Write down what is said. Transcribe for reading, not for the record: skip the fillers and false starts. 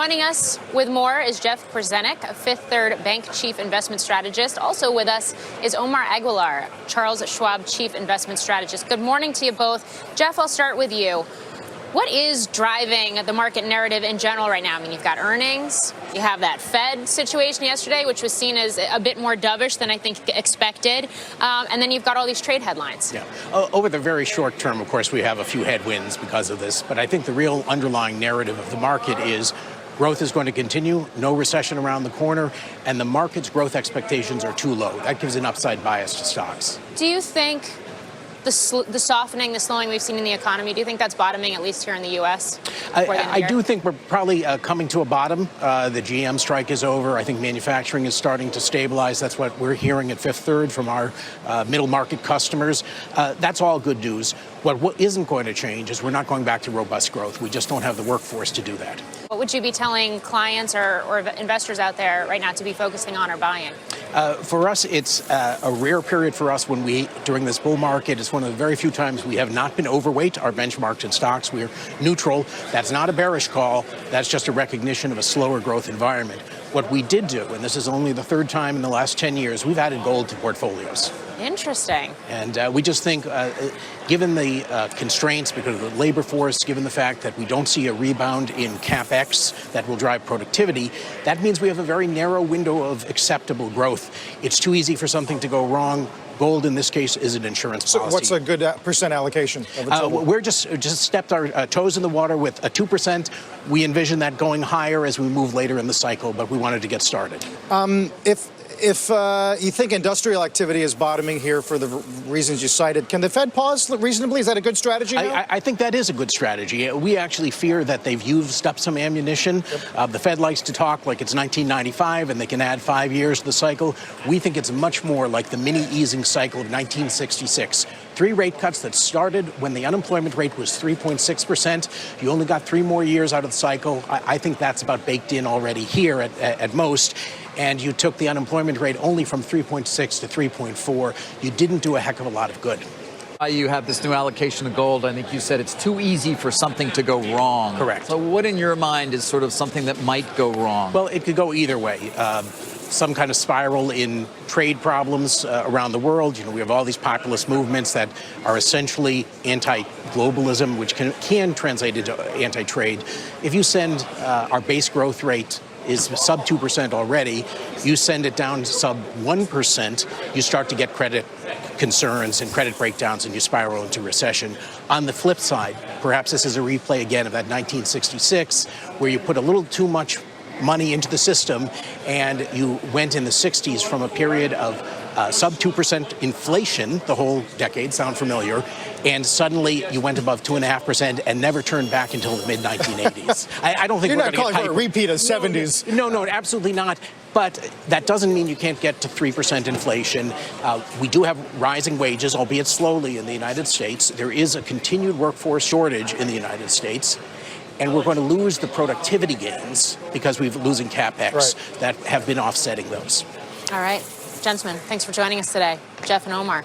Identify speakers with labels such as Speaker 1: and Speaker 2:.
Speaker 1: Joining us with more is Jeff Korzenik, a Fifth Third Bank Chief Investment Strategist. Also with us is Omar Aguilar, Charles Schwab Chief Investment Strategist. Good morning to you both. Jeff, I'll start with you. What is driving the market narrative in general right now? I mean, you've got earnings, you have that Fed situation yesterday, which was seen as a bit more dovish than I think expected, and then you've got all these trade headlines.
Speaker 2: Yeah. Over the very short term, of course, we have a few headwinds because of this, but I think the real underlying narrative of the market is growth is going to continue, no recession around the corner, and the market's growth expectations are too low. That gives an upside bias to stocks.
Speaker 1: Do you think the softening, the slowing we've seen in the economy, do you think that's bottoming, at least here in the U.S.?
Speaker 2: I do think we're probably coming to a bottom. The GM strike is over. I think manufacturing is starting to stabilize. That's what we're hearing at Fifth Third from our middle market customers. That's all good news. What isn't going to change is we're not going back to robust growth. We just don't have the workforce to do that.
Speaker 1: What would you be telling clients or investors out there right now to be focusing on or buying?
Speaker 2: For us, it's a rare period for us during this bull market. It's one of the very few times we have not been overweight our benchmarks in stocks. We're neutral. That's not a bearish call. That's just a recognition of a slower growth environment. What we did do, and this is only the third time in the last 10 years, we've added gold to portfolios.
Speaker 1: Interesting.
Speaker 2: And we just think, given the constraints because of the labor force, given the fact that we don't see a rebound in CapEx that will drive productivity, that means we have a very narrow window of acceptable growth. It's too easy for something to go wrong. Gold, in this case, is an insurance policy.
Speaker 3: So what's a good percent allocation of the total?
Speaker 2: We're just stepped our toes in the water with a 2%. We envision that going higher as we move later in the cycle, but we wanted to get started.
Speaker 3: If you think industrial activity is bottoming here for the reasons you cited, can the Fed pause reasonably? Is that a good strategy now?
Speaker 2: I think that is a good strategy. We actually fear that they've used up some ammunition. Yep. The Fed likes to talk like it's 1995 and they can add 5 years to the cycle. We think it's much more like the mini easing cycle of 1966. 3 rate cuts that started when the unemployment rate was 3.6%. You only got 3 more years out of the cycle. I think that's about baked in already here at most. And you took the unemployment rate only from 3.6 to 3.4. You didn't do a heck of a lot of good.
Speaker 4: You have this new allocation of gold. I think you said it's too easy for something to go wrong.
Speaker 2: Correct.
Speaker 4: So what in your mind is sort of something that might go wrong?
Speaker 2: Well, it could go either way. Some kind of spiral in trade problems around the world. You know, we have all these populist movements that are essentially anti-globalism, which can translate into anti-trade. If you send our base growth rate is sub 2% already, you send it down to sub 1%, you start to get credit concerns and credit breakdowns and you spiral into recession. On the flip side, perhaps this is a replay again of that 1966, where you put a little too much money into the system and you went in the 60s from a period of sub 2% inflation, the whole decade, sound familiar, and suddenly you went above 2.5% and never turned back until the mid-1980s. I don't think
Speaker 3: You're
Speaker 2: we're
Speaker 3: not
Speaker 2: going to
Speaker 3: calling for a repeat of 70s.
Speaker 2: No, absolutely not. But that doesn't mean you can't get to 3% inflation. We do have rising wages, albeit slowly, in the United States. There is a continued workforce shortage in the United States. And we're going to lose the productivity gains because we're losing CapEx that have been offsetting those.
Speaker 1: All right. Gentlemen, thanks for joining us today. Jeff and Omar.